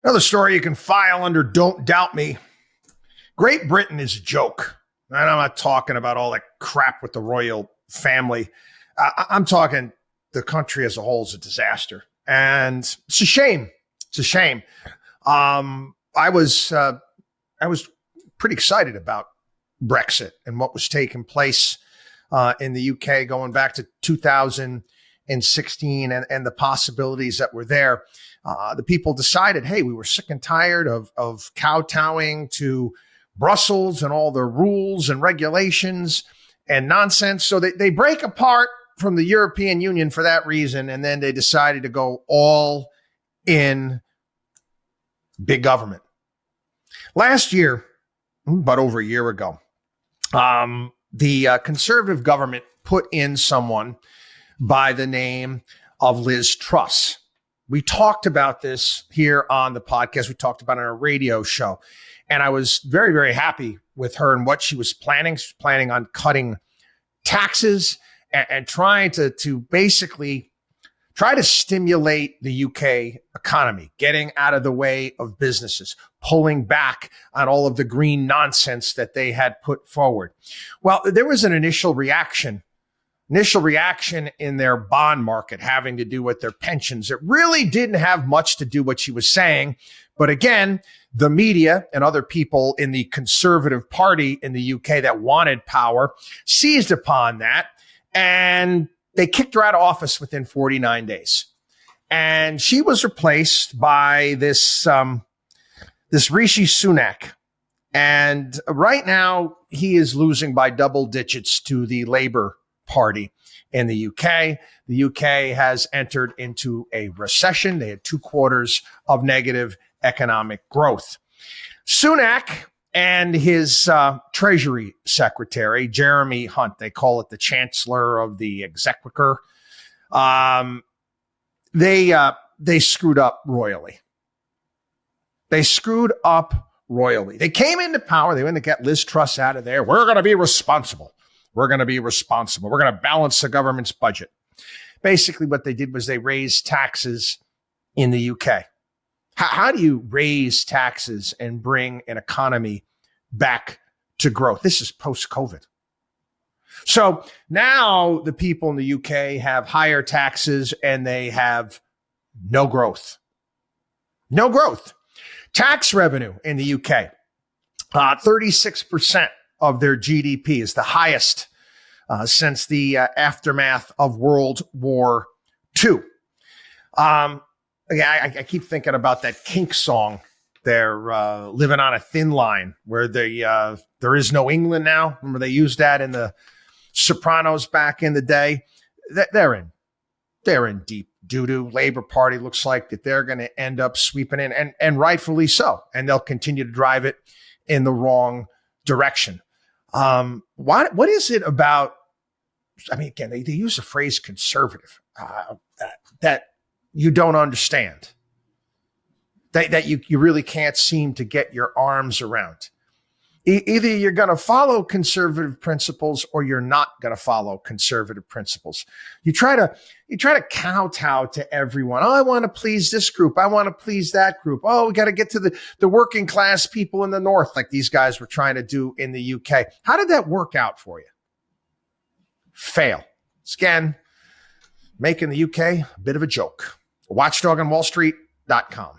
Another story you can file under Don't Doubt Me. Great Britain is a joke. And I'm not talking about all that crap with the royal family. I'm talking the country as a whole is a disaster. And it's a shame. It's a shame. I was pretty excited about Brexit and what was taking place in the UK going back to 2016 and the possibilities that were there. The people decided, hey, we were sick and tired of kowtowing to Brussels and all their rules and regulations and nonsense. So they break apart from the European Union for that reason. And then they decided to go all in big government. Last year, about over a year ago, the conservative government put in someone by the name of Liz Truss. We talked about this here on the podcast. We talked about it on a radio show. And I was very, very happy with her and what she was planning. She was planning on cutting taxes and trying to basically try to stimulate the UK economy, getting out of the way of businesses, pulling back on all of the green nonsense that they had put forward. Well, there was an initial reaction in their bond market having to do with their pensions. It really didn't have much to do what she was saying. But again, the media and other people in the Conservative Party in the UK that wanted power seized upon that, and they kicked her out of office within 49 days. And she was replaced by this Rishi Sunak. And right now, he is losing by double digits to the Labour Party in the UK. The UK has entered into a recession. They had 2 quarters of negative economic growth. Sunak and his Treasury Secretary, Jeremy Hunt, they call it the Chancellor of the Exchequer, they screwed up royally. They screwed up royally. They came into power. They went to get Liz Truss out of there. We're going to be responsible. We're going to be responsible. We're going to balance the government's budget. Basically, what they did was they raised taxes in the UK. How do you raise taxes and bring an economy back to growth? This is post-COVID. So now the people in the UK have higher taxes and they have no growth. No growth. Tax revenue in the UK, 36% of their GDP is the highest since the aftermath of World War II. I keep thinking about that Kinks song. They're living on a thin line where there is no England now. Remember they used that in the Sopranos back in the day. They're in deep doo-doo. Labor Party looks like that they're going to end up sweeping in, and rightfully so. And they'll continue to drive it in the wrong direction. What is it about? I mean, again, they use the phrase conservative that you don't understand, that you really can't seem to get your arms around. Either you're going to follow conservative principles or you're not going to follow conservative principles. You try to kowtow to everyone. Oh, I want to please this group. I want to please that group. Oh, we got to get to the working class people in the North, like these guys were trying to do in the UK. How did that work out for you? Fail. It's, again, making the UK a bit of a joke. WatchDog on WallStreet.com.